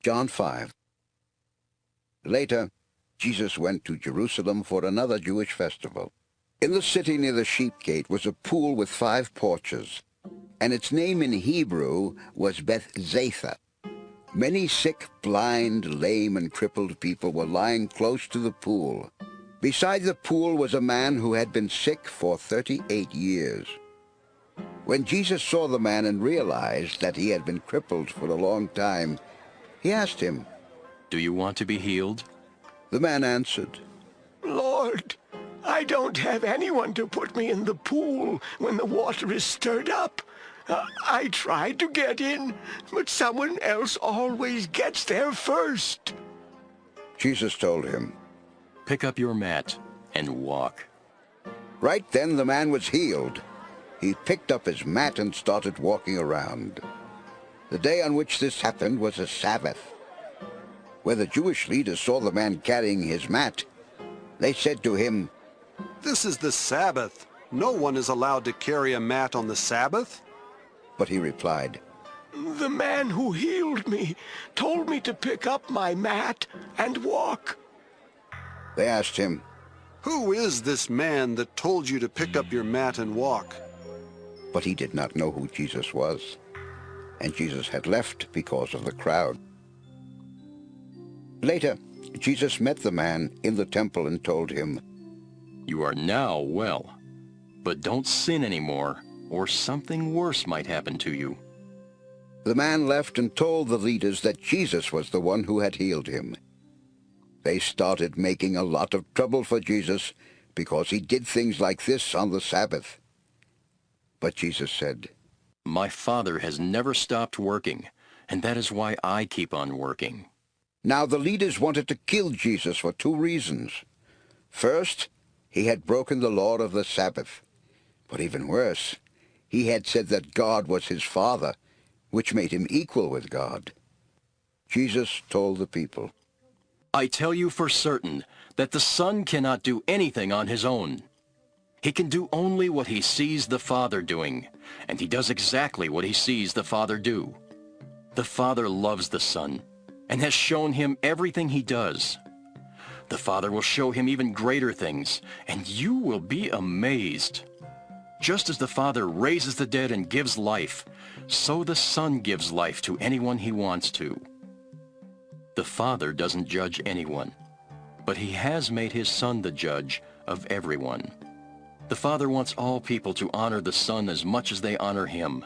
John 5. Later, Jesus went to Jerusalem for another Jewish festival. In the city near the sheep gate was a pool with 5 porches, and its name in Hebrew was Bethzatha. Many sick, blind, lame, and crippled people were lying close to the pool. Beside the pool was a man who had been sick for 38 years. When Jesus saw the man and realized that he had been crippled for a long time, he asked him, "Do you want to be healed?" The man answered, "Lord, I don't have anyone to put me in the pool when the water is stirred up. I tried to get in, but someone else always gets there first." Jesus told him, "Pick up your mat and walk." Right then the man was healed. He picked up his mat and started walking around. The day on which this happened was a Sabbath. When the Jewish leaders saw the man carrying his mat, they said to him, "This is the Sabbath. No one is allowed to carry a mat on the Sabbath." But he replied, "The man who healed me told me to pick up my mat and walk." They asked him, "Who is this man that told you to pick up your mat and walk?" But he did not know who Jesus was, and Jesus had left because of the crowd. Later, Jesus met the man in the temple and told him, "You are now well, but don't sin anymore, or something worse might happen to you." The man left and told the leaders that Jesus was the one who had healed him. They started making a lot of trouble for Jesus because he did things like this on the Sabbath. But Jesus said, "My Father has never stopped working, and that is why I keep on working." Now the leaders wanted to kill Jesus for 2 reasons. First, he had broken the law of the Sabbath. But even worse, he had said that God was his Father, which made him equal with God. Jesus told the people, "I tell you for certain that the Son cannot do anything on his own. He can do only what he sees the Father doing, and he does exactly what he sees the Father do. The Father loves the Son and has shown him everything he does. The Father will show him even greater things, and you will be amazed. Just as the Father raises the dead and gives life, so the Son gives life to anyone he wants to. The Father doesn't judge anyone, but he has made his Son the judge of everyone. The Father wants all people to honor the Son as much as they honor him.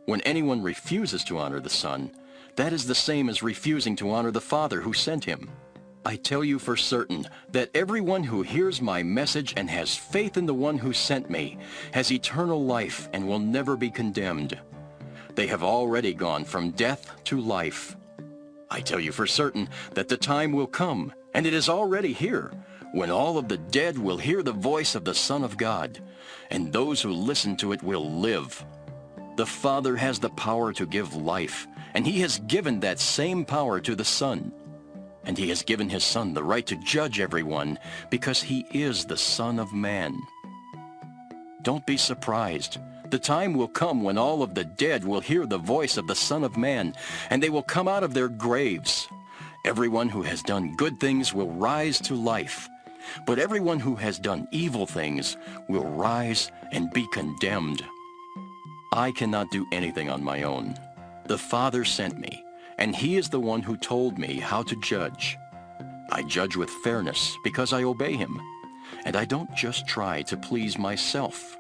When anyone refuses to honor the Son, that is the same as refusing to honor the Father who sent him. I tell you for certain that everyone who hears my message and has faith in the one who sent me has eternal life and will never be condemned. They have already gone from death to life. I tell you for certain that the time will come, and it is already here, when all of the dead will hear the voice of the Son of God, and those who listen to it will live. The Father has the power to give life, and he has given that same power to the Son. And he has given his Son the right to judge everyone because he is the Son of Man. Don't be surprised. The time will come when all of the dead will hear the voice of the Son of Man, and they will come out of their graves. Everyone who has done good things will rise to life, but everyone who has done evil things will rise and be condemned. I cannot do anything on my own. The Father sent me, and he is the one who told me how to judge. I judge with fairness because I obey him, and I don't just try to please myself.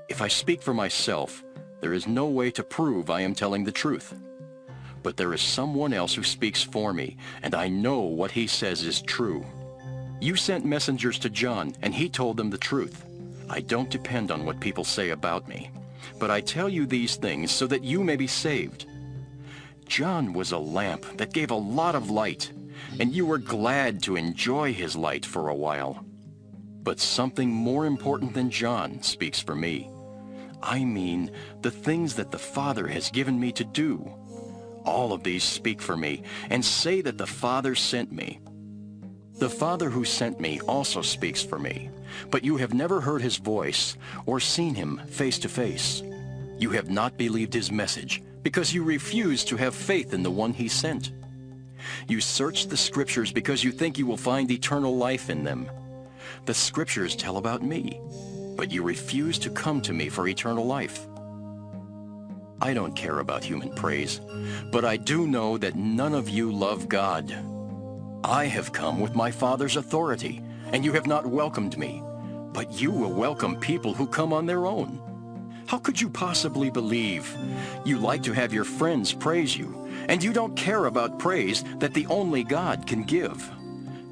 If I speak for myself, there is no way to prove I am telling the truth. But there is someone else who speaks for me, and I know what he says is true. You sent messengers to John, and he told them the truth. I don't depend on what people say about me, but I tell you these things so that you may be saved. John was a lamp that gave a lot of light, and you were glad to enjoy his light for a while. But something more important than John speaks for me. I mean the things that the Father has given me to do. All of these speak for me and say that the Father sent me. The Father who sent me also speaks for me, but you have never heard his voice or seen him face to face. You have not believed his message because you refuse to have faith in the one he sent. You search the Scriptures because you think you will find eternal life in them. The Scriptures tell about me, but you refuse to come to me for eternal life. I don't care about human praise, but I do know that none of you love God. I have come with my Father's authority, and you have not welcomed me, but you will welcome people who come on their own. How could you possibly believe? You like to have your friends praise you, and you don't care about praise that the only God can give.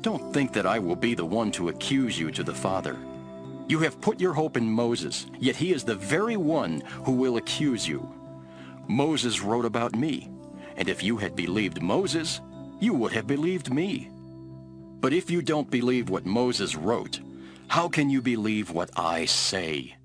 Don't think that I will be the one to accuse you to the Father. You have put your hope in Moses, yet he is the very one who will accuse you. Moses wrote about me, and if you had believed Moses, you would have believed me. But if you don't believe what Moses wrote, how can you believe what I say?